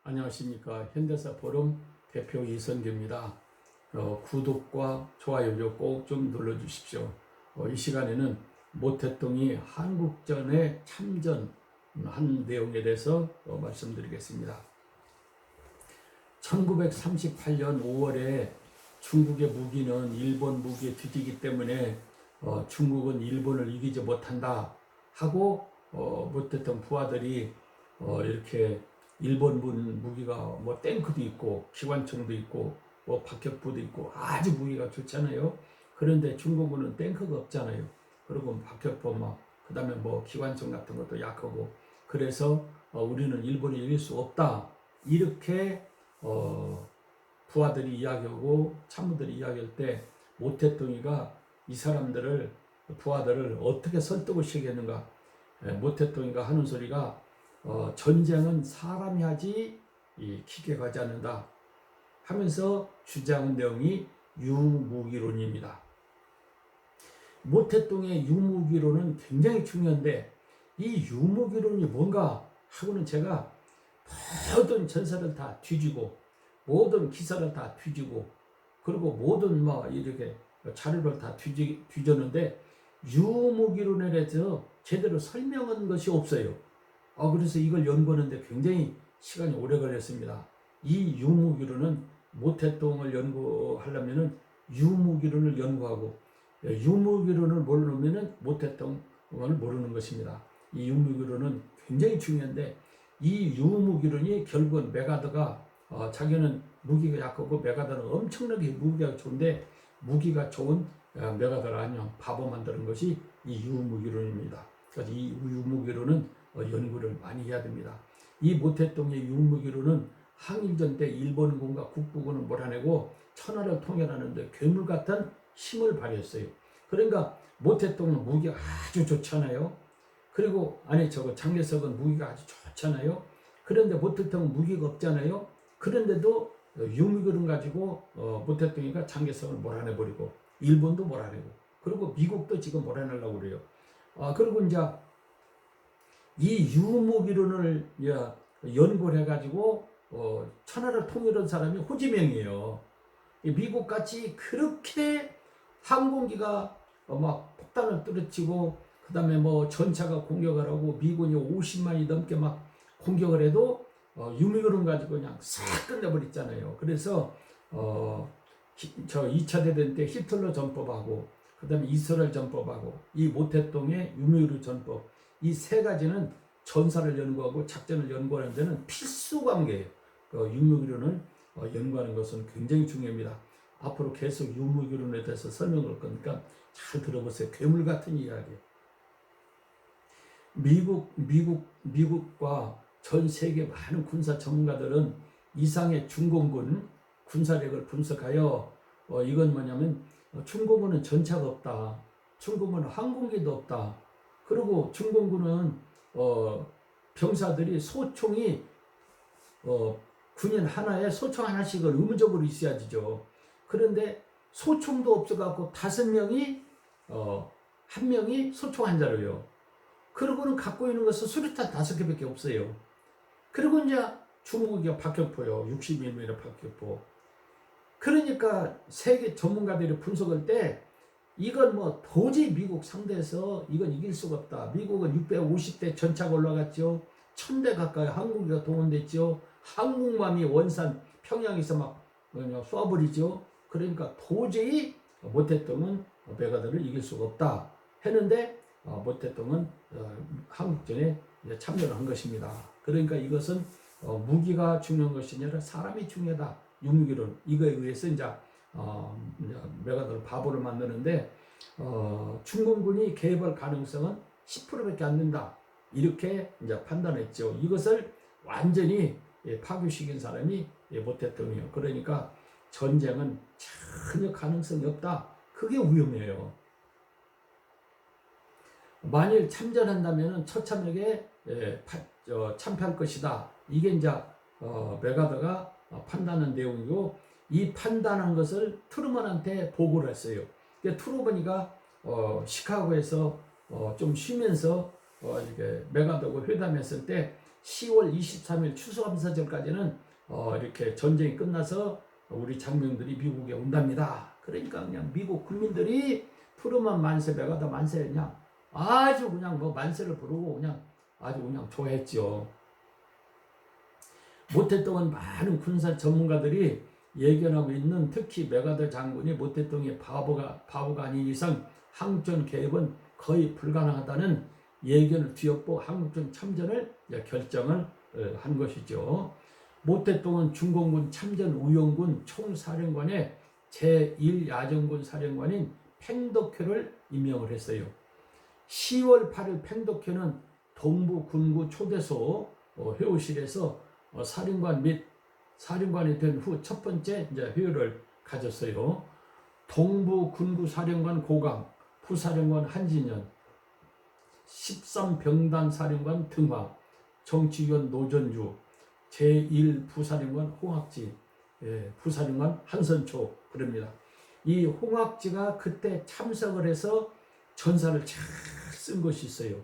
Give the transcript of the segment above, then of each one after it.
안녕하십니까. 현대사 포럼 대표 이선규입니다. 구독과 좋아요 꼭 좀 눌러주십시오. 이 시간에는 모태똥이 한국전에 참전한 내용에 대해서 말씀드리겠습니다. 1938년 5월에 중국의 무기는 일본 무기에 뒤지기 때문에 중국은 일본을 이기지 못한다 하고 모태똥 부하들이 이렇게 일본군 무기가 뭐 탱크도 있고 기관총도 있고 뭐 박격포도 있고 아주 무기가 좋잖아요. 그런데 중국군은 탱크가 없잖아요. 그리고 박격포 그다음에 뭐 기관총 같은 것도 약하고 그래서 우리는 일본을 이길 수 없다 이렇게 부하들이 이야기하고 참모들이 이야기할 때 모태똥이가 이 사람들을 부하들을 어떻게 설득을 시켰는가. 모태똥이가 하는 소리가 전쟁은 사람이 하지 기계가 하지 않는다 하면서 주장한 내용이 유무기론입니다. 모태똥의 유무기론은 굉장히 중요한데 이 유무기론이 뭔가 하고는 제가 모든 전설을 다 뒤지고 모든 기사를 다 뒤지고 그리고 모든 이렇게 자료를 다 뒤졌는데 유무기론에 대해서 제대로 설명한 것이 없어요. 그래서 이걸 연구하는데 굉장히 시간이 오래 걸렸습니다. 이 유무기론은 모태똥을 연구하려면 유무기론을 연구하고 유무기론을 모르면 모태똥을 모르는 것입니다. 이 유무기론은 굉장히 중요한데 이 유무기론이 결국은 메가더가 자기는 무기가 약하고 메가더는 엄청나게 무기가 좋은데 무기가 좋은 메가더를 아니요 바보 만드는 것이 이 유무기론입니다. 그래서 이 유무기론은 연구를 많이 해야 됩니다. 이 모태똥의 유무기론은 항일전 때 일본군과 국부군을 몰아내고 천하를 통일하는데 괴물 같은 힘을 발휘했어요. 그러니까 모태똥은 무기가 아주 좋잖아요. 그리고 장개석은 무기가 아주 좋잖아요. 그런데 모태똥은 무기가 없잖아요. 그런데도 유무기론 가지고 모태똥이가 장개석을 몰아내버리고 일본도 몰아내고 그리고 미국도 지금 몰아내려고 그래요. 그리고 이제 이 유무기론을 연구를 해가지고 천하를 통일한 사람이 호지명이에요. 미국 같이 그렇게 항공기가 막 폭탄을 떨어뜨리고 그다음에 전차가 공격을 하고 미군이 50만이 넘게 막 공격을 해도 유무기론 가지고 그냥 싹 끝내버렸잖아요. 그래서 저 2차 대전 때 히틀러 전법하고 그다음에 이스라엘 전법하고 이 모태똥의 유무기론 전법 이 세 가지는 전사를 연구하고 작전을 연구하는 데는 필수 관계예요. 유무기론을 연구하는 것은 굉장히 중요합니다. 앞으로 계속 유무기론에 대해서 설명할 거니까 잘 들어보세요. 괴물 같은 이야기. 미국과 전 세계 많은 군사 전문가들은 이상의 중공군 군사력을 분석하여 이건 뭐냐면 중공군은 전차가 없다. 중공군은 항공기도 없다. 그리고 중공군은 병사들이 소총이 군인 하나에 소총 하나씩을 의무적으로 있어야지죠. 그런데 소총도 없어갖고 5명이 한 명이 소총 한 자루요. 그리고는 갖고 있는 것은 수류탄 5개밖에 없어요. 그리고 이제 주무기가 박격포요. 60mm 박격포. 그러니까 세계 전문가들이 분석할 때 이건 도저히 미국 상대해서 이건 이길 수가 없다. 미국은 650대 전차가 올라갔죠. 1000대 가까이 항공기가 동원됐죠. 항공모함이 원산 평양에서 막 쏴버리죠. 그러니까 도저히 모태똥은 메가더를 이길 수가 없다 했는데 모태똥은 한국전에 참여를 한 것입니다. 그러니까 이것은 무기가 중요한 것이 아니라 사람이 중요하다. 유무기론 이거에 의해서 이제 메가더를 바보를 만드는데 중공군이 개입할 가능성은 10%밖에 안 된다. 이렇게 이제 판단했죠. 이것을 완전히 파괴시킨 사람이 모태똥이에요. 그러니까 전쟁은 전혀 가능성이 없다. 그게 위험해요. 만일 참전한다면 처참하게 참패할 것이다. 이게 이제 메가더가 판단한 내용이고 이 판단한 것을 트루먼한테 보고를 했어요. 트루먼이가 시카고에서 좀 쉬면서 이렇게 메가더하고 회담했을 때 10월 23일 추수감사절까지는 이렇게 전쟁이 끝나서 우리 장병들이 미국에 온답니다. 그러니까 그냥 미국 국민들이 푸르만 만세 메가더 만세 그냥 아주 그냥 뭐 만세를 부르고 그냥 아주 그냥 좋아했죠. 모태동은 많은 군사 전문가들이 예견하고 있는, 특히 메가더 장군이 모태동이 바보가 아닌 이상 항전 개입은 거의 불가능하다는 예견을 뒤엎고 항전 참전을 결정을 한 것이죠. 모태동은 중공군 참전우영군 총사령관의 제1야전군 사령관인 팽덕회를 임명을 했어요. 10월 8일 팽덕회는 동부군구 초대소 회의실에서 사령관 및 사령관이 된 후 첫 번째 회의를 가졌어요. 동부군구 사령관 고강, 부사령관 한진현, 13병단 사령관 등화, 정치위원 노전주, 제1부사령관 홍학지, 부사령관 한선초 그럽니다. 이 홍학지가 그때 참석을 해서 전사를 잘 쓴 것이 있어요.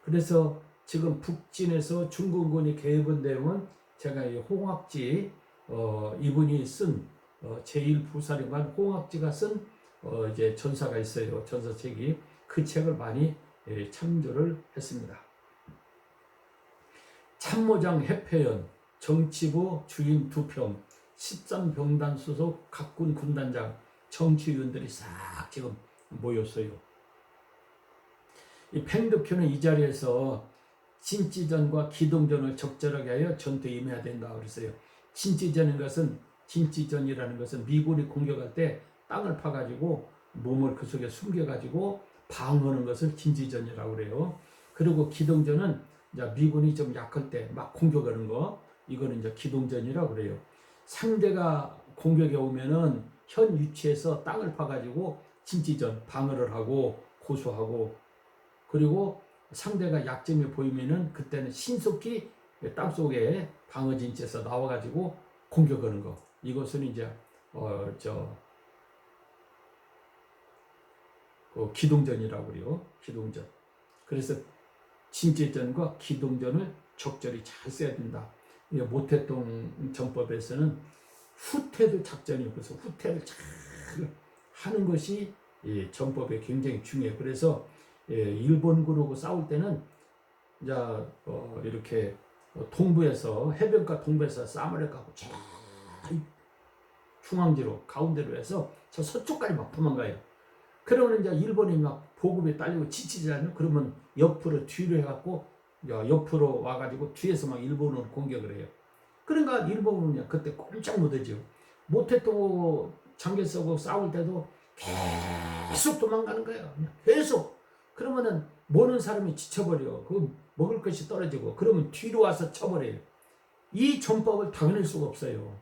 그래서 지금 북진에서 중공군이 개입한 내용은 제가 이 홍학지 이분이 쓴 제1부사령관 홍학지가 쓴 이제 전사가 있어요. 전사책이. 그 책을 많이 참조를 했습니다. 참모장 해패연, 정치부 주임 2평, 13병단 소속 각군 군단장, 정치위원들이 싹 지금 모였어요. 이 팽덕회는 이 자리에서 진지전과 기동전을 적절하게 하여 전투에 임해야 된다 그랬어요. 진지전인 것은, 진지전이라는 것은 미군이 공격할 때 땅을 파가지고 몸을 그 속에 숨겨가지고 방어하는 것을 진지전이라고 그래요. 그리고 기동전은 이제 미군이 좀 약할 때 막 공격하는 거, 이거는 이제 기동전이라고 그래요. 상대가 공격에 오면은 현 위치에서 땅을 파가지고 진지전 방어를 하고 고수하고, 그리고 상대가 약점이 보이면은 그때는 신속히 땅속에 방어진지에서 나와가지고 공격하는 거. 이것은 이제 기동전이라고 그래요. 기동전. 그래서 진지전과 기동전을 적절히 잘 써야 된다. 모태동 전법에서는 후퇴도 작전이 없어서 후퇴를 잘 하는 것이 전법에 굉장히 중요해요. 그래서 일본군하고 싸울 때는 이제 이렇게 동부에서, 해변가 동부에서 싸움을 해가고 저 중앙지로 가운데로 해서 저 서쪽까지 막 도망가요. 그러면 이제 일본이 막 보급에 딸리고 지치잖아요. 그러면 옆으로 뒤로 해갖고 옆으로 와가지고 뒤에서 막 일본을 공격을 해요. 그러니까 일본은 그때 꼼짝 못하죠. 모태동 장개석하고 싸울 때도 계속 도망가는 거예요. 계속. 그러면은 모는 사람이 지쳐버려. 그 먹을 것이 떨어지고, 그러면 뒤로 와서 쳐버려요. 이 전법을 당해낼 수가 없어요.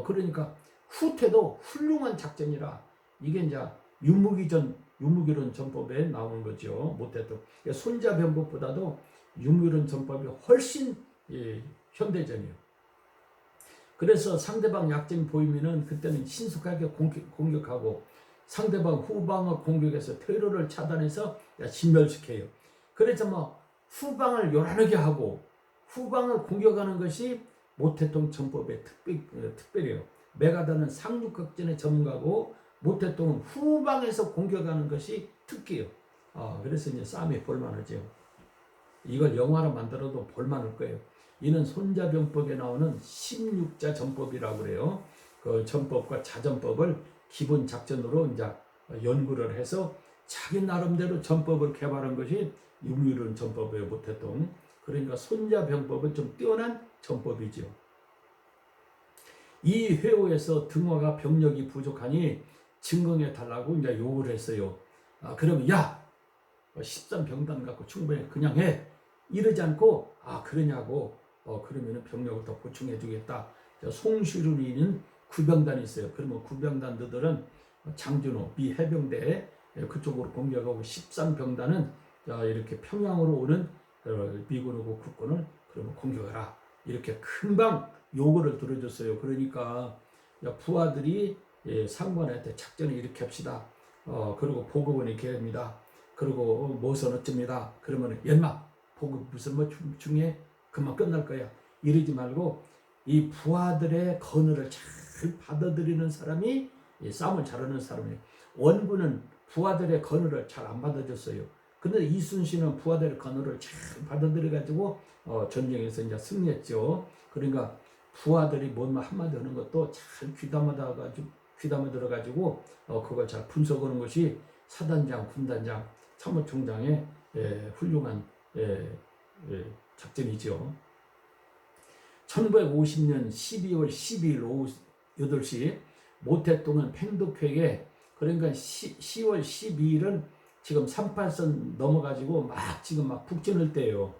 그러니까 후퇴도 훌륭한 작전이라, 이게 이제 유무기론 전법에 나오는 거죠. 모태동. 손자병법보다도 유무기론 전법이 훨씬 현대전이에요. 그래서 상대방 약점이 보이면은 그때는 신속하게 공격하고, 상대방 후방을 공격해서 퇴로를 차단해서 진멸시켜요. 그래서 뭐 후방을 요란하게 하고 후방을 공격하는 것이 모태동 전법의 특별해요. 메가더는 상륙극전의 전문가고 모태동은 후방에서 공격하는 것이 특기예요. 그래서 이제 싸움이 볼만하죠. 이걸 영화로 만들어도 볼만할 거예요. 이는 손자병법에 나오는 16자 전법이라고 그래요. 그 전법과 자전법을 기본 작전으로 이제 연구를 해서 자기 나름대로 전법을 개발한 것이 유무이론 전법이에요. 모태동. 그러니까 손자병법은 좀 뛰어난 전법이죠. 이 회오에서 등화가 병력이 부족하니 증강해 달라고 이제 요구를 했어요. 그러면 13병단 갖고 충분히 그냥 해. 이러지 않고 그러냐고 그러면 병력을 더 보충해 주겠다. 송시룬이는 구병단이 있어요. 그러면 구병단들은 장준호 미 해병대 그쪽으로 공격하고 13병단은 이렇게 평양으로 오는 미군하고 국군을 그러면 공격하라. 이렇게 금방 요구를 들어줬어요. 그러니까 부하들이 상관한테 작전을 이렇게 합시다. 그리고 보급은 이렇게 합니다. 그리고 무엇은 어쩝니다. 그러면 연마 보급 무슨 뭐 중에 그만 끝날 거야. 이러지 말고 이 부하들의 건의를 잘 받아들이는 사람이 싸움을 잘하는 사람이에요. 원군은 부하들의 건의를 잘 안 받아줬어요. 근데 이순신은 부하들의 건의를 잘 받아들여가지고 전쟁에서 이제 승리했죠. 그러니까 부하들이 뭔 한마디 하는 것도 잘 귀담아 들어가지고 그걸 잘 분석하는 것이 사단장, 군단장, 참모총장의 훌륭한 작전이죠. 1950년 12월 12일 오후 8시 모택동은 팽독회에 그러니까 10월 12일은 지금 38선 넘어가지고 지금 북진할 때예요.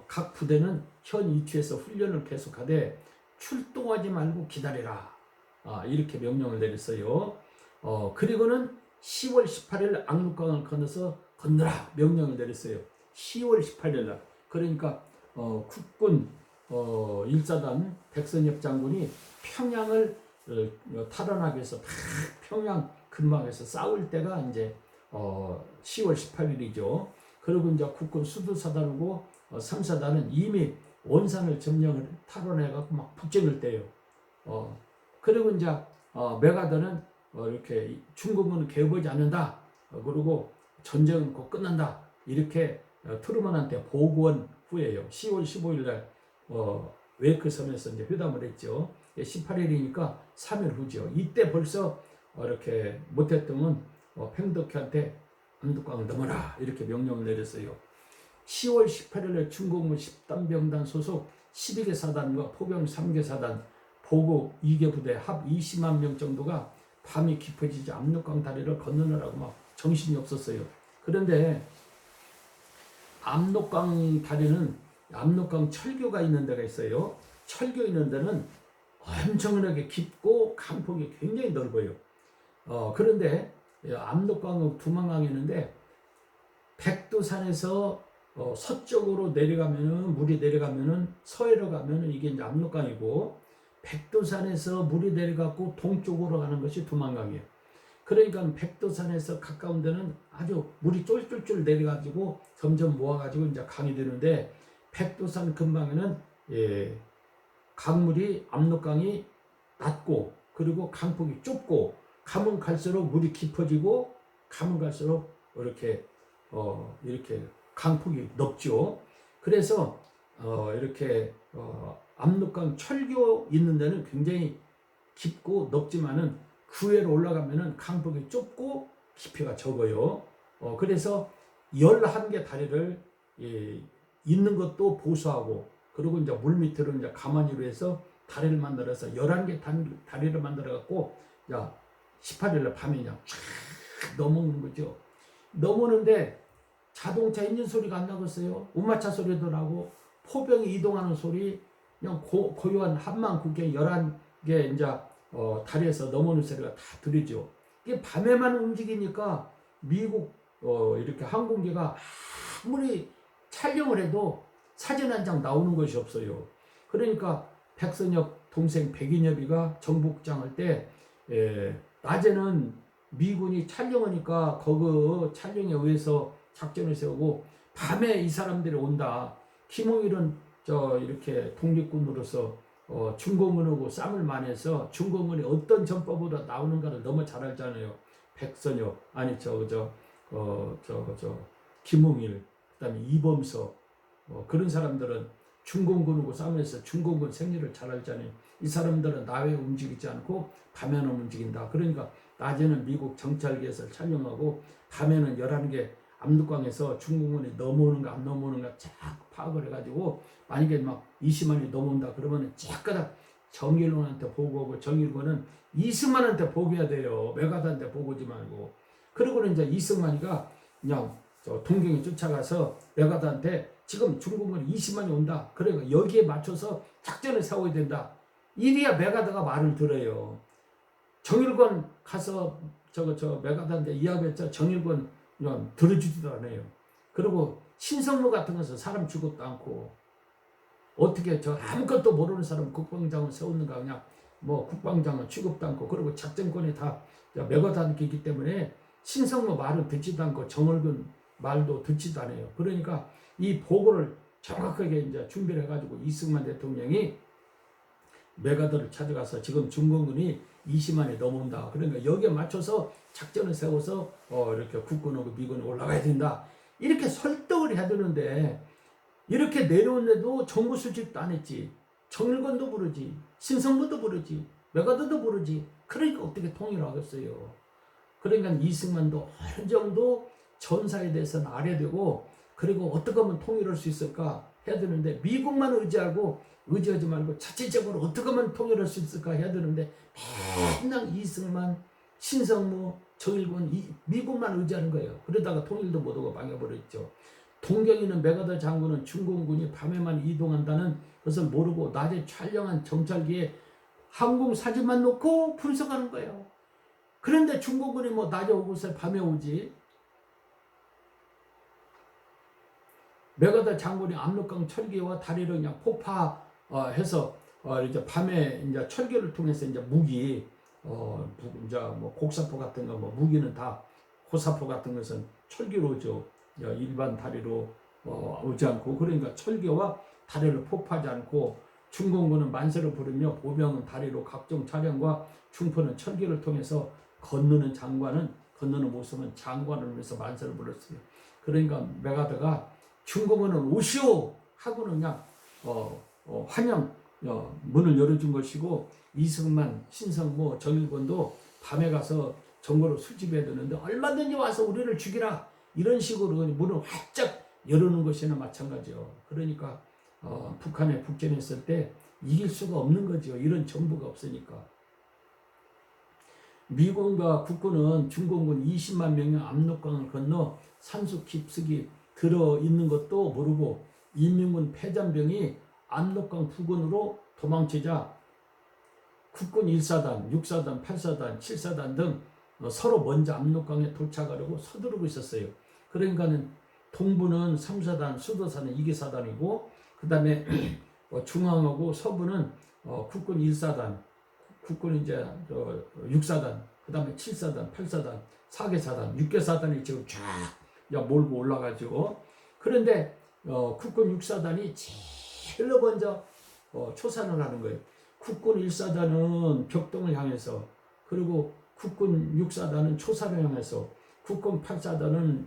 각 부대는 현 위치에서 훈련을 계속하되 출동하지 말고 기다리라. 이렇게 명령을 내렸어요. 그리고는 10월 18일 압록강을 건너서 건너라 명령을 내렸어요. 10월 18일 날. 그러니까 국군 1사단 백선엽 장군이 평양을 탈환하기 위해서 평양 근방에서 싸울 때가 이제 10월 18일이죠. 그리고 이제 국군 수두사단하고 3사단은 이미 원산을 점령을 탈환해갖고 북진을 떼요. 그리고 이제 메가더는 이렇게 중국은 개업하지 않는다. 그리고 전쟁은 곧 끝난다. 이렇게 트루먼한테 보고한 후에요. 10월 15일 날 웨이크 섬에서 이제 회담을 했죠. 18일이니까 3일 후죠. 이때 벌써 이렇게 모택동은 팽독회한테 압록강을 넘어라 이렇게 명령을 내렸어요. 10월 18일에 중공무 10단병단 소속 12개 사단과 포병 3개 사단, 보고 2개 부대 합 20만 명 정도가 밤이 깊어지지 압록강 다리를 건너느라고 정신이 없었어요. 그런데 압록강 다리는 압록강 철교가 있는 데가 있어요. 철교 있는 데는 엄청나게 깊고 강폭이 굉장히 넓어요. 그런데 압록강 두만강이 있는데 백두산에서 서쪽으로 내려가면은 물이 내려가면은 서해로 가면은 이게 이제 압록강이고 백두산에서 물이 내려가고 동쪽으로 가는 것이 두만강이에요. 그러니까 백두산에서 가까운 데는 아주 물이 쫄쫄쫄 내려가지고 점점 모아가지고 이제 강이 되는데 백두산 근방에는 강물이 압록강이 낮고 그리고 강폭이 좁고 가면 갈수록 물이 깊어지고 가면 갈수록 이렇게 강폭이 높죠. 그래서 이렇게 압록강 철교 있는 데는 굉장히 깊고 높지만은 그 위로 올라가면은 강폭이 좁고 깊이가 적어요. 그래서 11개 다리를 있는 것도 보수하고 그리고 이제 물 밑으로 이제 가만히로 해서 다리를 만들어서 11개 다리를 만들어 갖고 18일날 밤에 그냥 쫙 넘어오는 거죠. 넘어오는데 자동차 엔진 소리가 안 나겠어요. 운마차 소리도 나고 포병이 이동하는 소리 그냥 고요한 한만 국경 11개 이제 다리에서 넘어오는 소리가 다 들리죠. 이게 밤에만 움직이니까 미국 이렇게 항공기가 아무리 촬영을 해도 사진 한 장 나오는 것이 없어요. 그러니까 백선엽 동생 백인엽이가 정복장할 때 낮에는 미군이 촬영하니까 거기 촬영에 의해서 작전을 세우고 밤에 이 사람들이 온다. 김홍일은 이렇게 독립군으로서 중공군하고 싸움을 많이 해서 중공군이 어떤 전법으로 나오는가를 너무 잘 알잖아요. 백선엽 아니 김홍일 그다음에 이범석 그런 사람들은 중공군하고 싸움에서 중공군 생리를 잘 알잖아요. 이 사람들은 낮에 움직이지 않고 밤에는 움직인다. 그러니까 낮에는 미국 정찰기에서 촬영하고 밤에는 11개 압록강에서 중공군이 넘어오는가 안 넘어오는가 쫙 파악을 해가지고 만약에 20만이 넘어온다 그러면 쫙가닥 정일원한테 보고하고 정일원은 이승만한테 보고해야 돼요. 메가드한테 보고지 말고. 그러고는 이제 이승만이가 그냥 동경에 쫓아가서 메가드한테 지금 중공군이 20만이 온다. 그러니까 여기에 맞춰서 작전을 세워야 된다. 이래야 메가드가 말을 들어요. 정일권 가서 메가드한테 이야기했죠. 정일권 그냥 들어주지도 않아요. 그리고 신성로 같은 것은 사람 죽었도 않고 어떻게 아무것도 모르는 사람 국방장을 세우는가 그냥 국방장은 취급도 않고 그리고 작전권이 다 메가드한테 있기 때문에 신성로 말은 듣지도 않고 정월근 말도 듣지도 않아요. 그러니까 이 보고를 정확하게 이제 준비를 해가지고 이승만 대통령이 메가더를 찾아가서 지금 중공군이 20만이 넘어온다. 그러니까 여기에 맞춰서 작전을 세워서 이렇게 국군하고 미군이 올라가야 된다. 이렇게 설득을 해야 되는데 이렇게 내려오는데도 정부 수집도 안 했지. 정일권도 부르지. 신성부도 부르지. 메가더도 부르지. 그러니까 어떻게 통일을 하겠어요. 그러니까 이승만도 어느 정도 전사에 대해서는 알아야 되고 그리고 어떻게 하면 통일할 수 있을까 해야 되는데 미국만 의지하지 말고 자체적으로 어떻게 하면 통일할 수 있을까 해야 되는데 맨날 이승만, 신성무, 정일권 미국만 의지하는 거예요. 그러다가 통일도 못하고 망해버렸죠. 동경에 있는 메가더 장군은 중공군이 밤에만 이동한다는 것을 모르고 낮에 촬영한 정찰기에 항공 사진만 놓고 분석하는 거예요. 그런데 중공군이 뭐 낮에 오고서 밤에 오지. 메가더 장군이 압록강 철기와 다리를 그냥 폭파해서 이제 밤에 이제 철기를 통해서 이제 무기 이제 뭐 곡사포 같은 거 뭐 무기는 다 호사포 같은 것은 철기로 오죠. 일반 다리로 오지 않고 그러니까 철기와 다리를 폭파하지 않고 중공군은 만세를 부르며 보병은 다리로 각종 차량과 중포는 철기를 통해서 건너는 모습은 장관을 위해서 만세를 불렀어요. 그러니까 메가더가 중공군은 오시오 하고는 그냥 환영 문을 열어준 것이고 이승만, 신성무, 정일권도 밤에 가서 정보를 수집해야 되는데 얼마든지 와서 우리를 죽이라 이런 식으로 문을 활짝 열어놓은 것이나 마찬가지요. 그러니까 북한에 북전했을 때 이길 수가 없는 거죠. 이런 정보가 없으니까. 미군과 국군은 중공군 20만 명이 압록강을 건너 산수 깊숙이 들어있는 것도 모르고 인민군 패잔병이 압록강 부근으로 도망치자 국군 1사단, 6사단, 8사단, 7사단 등 서로 먼저 압록강에 도착하려고 서두르고 있었어요. 그러니까는 동부는 3사단, 수도사는 2개사단이고 그 다음에 중앙하고 서부는 국군 1사단, 국군 이제 6사단, 그 다음에 7사단, 8사단, 4개사단, 6개사단이 지금 쫙 몰고 올라가죠. 그런데 국군 6사단이 제일 먼저 초산을 하는 거예요. 국군 1사단은 벽동을 향해서 그리고 국군 6사단은 초산을 향해서 국군 8사단은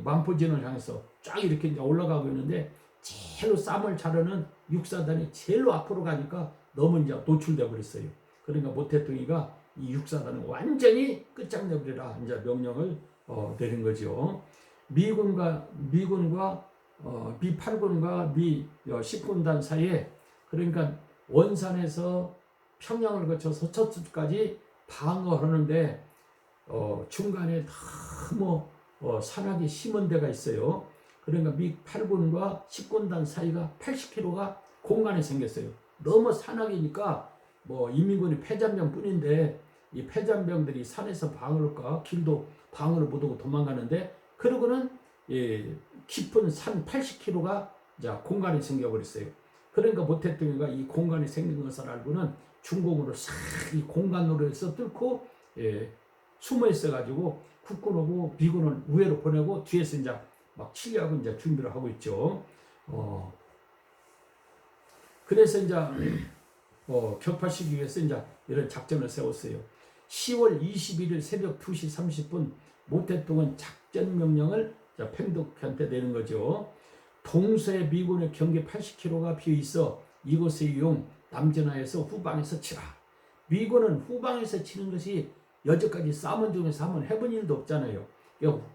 만포진을 향해서 쫙 이렇게 이제 올라가고 있는데 제일로 쌈을 자르는 6사단이 제일로 앞으로 가니까 너무 이제 노출되어 버렸어요. 그러니까 모태통이가 이 6사단을 완전히 끝장내버리라 이제 명령을 내린 거죠. 미군과 미 8군과 미 10군단 사이에 그러니까 원산에서 평양을 거쳐서 서초까지 방어를 하는데 중간에 너무 산악이 심은 데가 있어요. 그러니까 미 8군과 10군단 사이가 80km가 공간이 생겼어요. 너무 산악이니까 인민군이 패잔병 뿐인데 이 패잔병들이 산에서 방어를까 길도 방어를 못하고 도망가는데 그러고는 깊은 산 80km가 공간이 생겨버렸어요. 그러니까 모태통이가 이 공간이 생긴 것을 알고는 중공으로 싹 이 공간으로 해서 뚫고 숨어 있어가지고 국군하고 미군을 우회로 보내고 뒤에서 이제 막 치려고 이제 준비를 하고 있죠. 그래서 이제 격파시키기 위해서 이제 이런 작전을 세웠어요. 10월 21일 새벽 2시 30분 모태통은 작전 명령을 팽독한테 내는 거죠. 동서에 미군의 경계 80km가 비어 있어 이곳에 이용 남진하에서 후방에서 치라. 미군은 후방에서 치는 것이 여태까지 싸움 중에서 한번 해본 일도 없잖아요.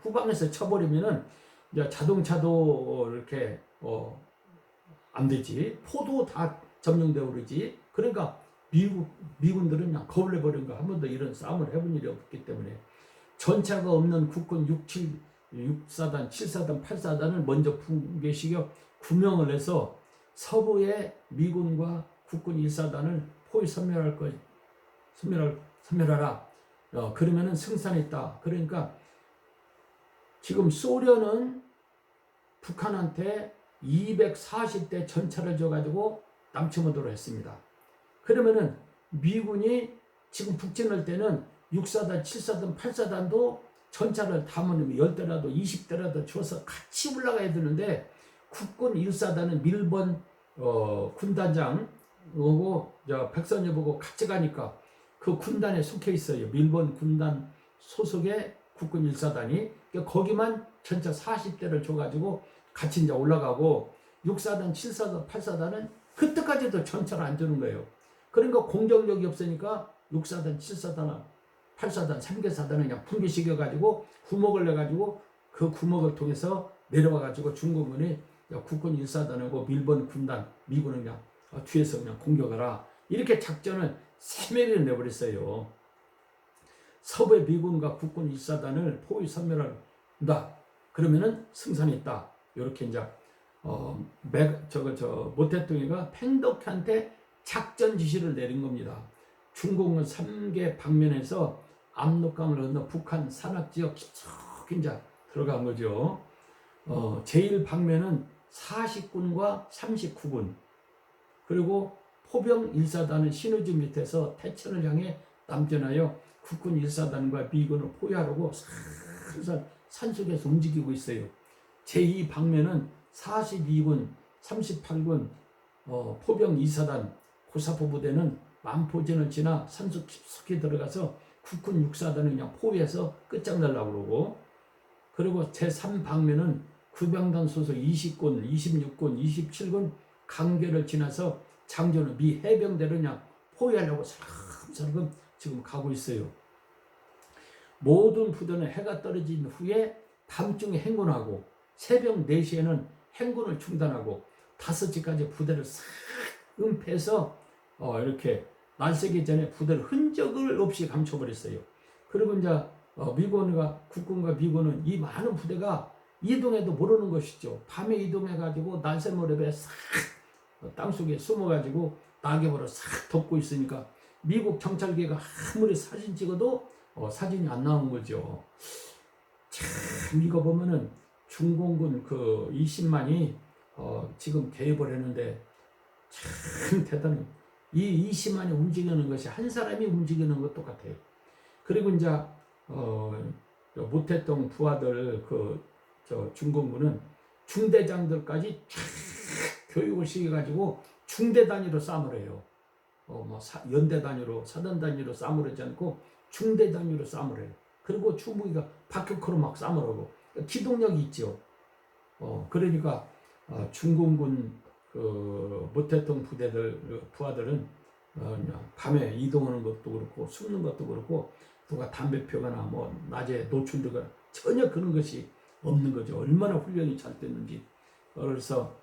후방에서 쳐버리면은 자동차도 이렇게 안 되지. 포도 다 점령되어 그러지. 그러니까 미군들은 그냥 겁을 내버린 거 한 번도 이런 싸움을 해본 일이 없기 때문에 전차가 없는 국군 6사단, 7사단, 8사단을 먼저 붕괴시켜 구명을 해서 서부의 미군과 국군 1사단을 포위 섬멸하라. 그러면은 승산이 있다. 그러니까 지금 소련은 북한한테 240대 전차를 줘가지고 남침하도록 했습니다. 그러면은 미군이 지금 북진할 때는 6사단, 7사단, 8사단도 전차를 담으면 10대라도 20대라도 줘서 같이 올라가야 되는데 국군 1사단은 밀번 군단장 오고 백선엽 보고 같이 가니까 그 군단에 속해 있어요. 밀번 군단 소속의 국군 1사단이 거기만 전차 40대를 줘가지고 같이 이제 올라가고 6사단, 7사단, 8사단은 그때까지도 전차를 안 주는 거예요. 그러니까 공격력이 없으니까 6사단, 7사단, 8사단, 3개 사단은 그냥 풍기시켜가지고 구멍을 내가지고 그 구멍을 통해서 내려와가지고 중공군이 국군 1사단하고 밀번 군단, 미군은 그냥 뒤에서 그냥 공격하라. 이렇게 작전을 세밀히 내버렸어요. 서부의 미군과 국군 1사단을 포위 섬멸한다. 그러면은 승산이 있다. 이렇게 이제 모태뚱이가 팽덕한테 작전 지시를 내린 겁니다. 중공은 3개 방면에서 압록강을 건너 북한 산악지역 깊숙이 이제 들어간 거죠. 제1방면은 40군과 39군 그리고 포병 1사단은 신의주 밑에서 태천을 향해 남전하여 국군 1사단과 미군을 포위하려고 살살 산속에서 움직이고 있어요. 제2방면은 42군, 38군 포병 2사단 고사포 부대는 만포진을 지나 산속 깊숙이 들어가서 국군 6사단을 그냥 포위해서 끝장내려고 그러고, 그리고 제3방면은 구병단 소속 20군, 26군, 27군 강계를 지나서 장전을 미 해병대를 그냥 포위하려고 살금살금 지금 가고 있어요. 모든 부대는 해가 떨어진 후에 밤중에 행군하고 새벽 4시에는 행군을 중단하고 5시까지 부대를 싹 은폐해서 이렇게 날새기 전에 부대를 흔적을 없이 감춰버렸어요. 그리고 이제 국군과 미군은 이 많은 부대가 이동해도 모르는 것이죠. 밤에 이동해가지고 날새 무렵에 싹 땅속에 숨어가지고 낙엽으로 싹 덮고 있으니까 미국 정찰기가 아무리 사진 찍어도 사진이 안 나오는 거죠. 참 이거 보면은 중공군 그 20만이 지금 개입을 했는데 참 대단해. 이 20만이 움직이는 것이 한 사람이 움직이는 것 똑같아요. 그리고 이제 모태동 부하들 중공군은 중대장들까지 쫙 교육을 시켜가지고 중대 단위로 싸움을 해요. 연대 단위로, 사단 단위로 싸움을 하지 않고 중대 단위로 싸움을 해요. 그리고 주무기가 박격으로 막 싸움을 하고 기동력이 있죠. 그러니까 중공군 모태동 부하들은 밤에 이동하는 것도 그렇고 숨는 것도 그렇고 누가 담배 피거나 낮에 노출되거나 전혀 그런 것이 없는 거죠. 얼마나 훈련이 잘 됐는지. 그래서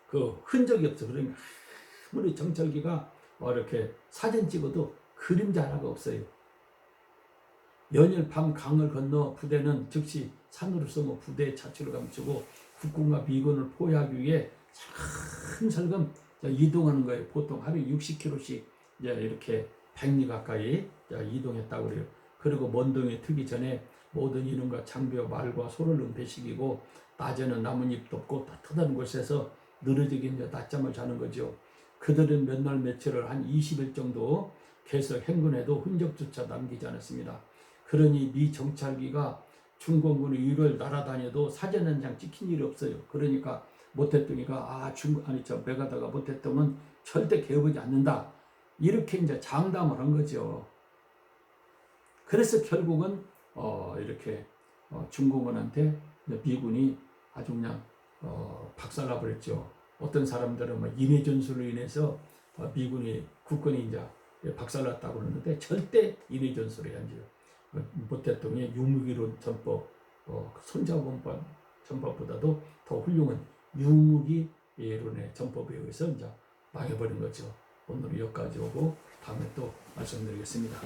그 흔적이 없어. 그러니까 아무리 정찰기가 이렇게 사진 찍어도 그림자 하나가 없어요. 연일 밤 강을 건너 부대는 즉시 산으로 숨어 부대의 자취를 감추고 국군과 미군을 포위하기 위해 살금살금 이동하는 거예요. 보통 하루에 60km씩 이렇게 100리 가까이 이동했다고 그래요. 그리고 먼동에 트기 전에 모든 인원과 장비와 말과 소를 은폐시키고 낮에는 나뭇잎 덮고 따뜻한 곳에서 느려지게 낮잠을 자는 거죠. 그들은 몇 날 며칠을 한 20일 정도 계속 행군해도 흔적조차 남기지 않았습니다. 그러니 미 정찰기가 중공군의 위를 날아다녀도 사전 현장 찍힌 일이 없어요. 그러니까 모태뚱이가 메가다가 모태뚱은 절대 개입하지 않는다. 이렇게 이제 장담을 한 거죠. 그래서 결국은 이렇게 중공군한테 미군이 아주 그냥 박살나버렸죠. 어떤 사람들은 인해 전술로 인해서 국군이 이제 박살났다고 그러는데 절대 인해 전술이 아니죠. 모태뚱의 유무기론 전법, 손자본법 전법보다도 더 훌륭한 유무기 이론의 전법에 의해서 이제 망해버린 거죠. 오늘은 여기까지 오고 다음에 또 말씀드리겠습니다.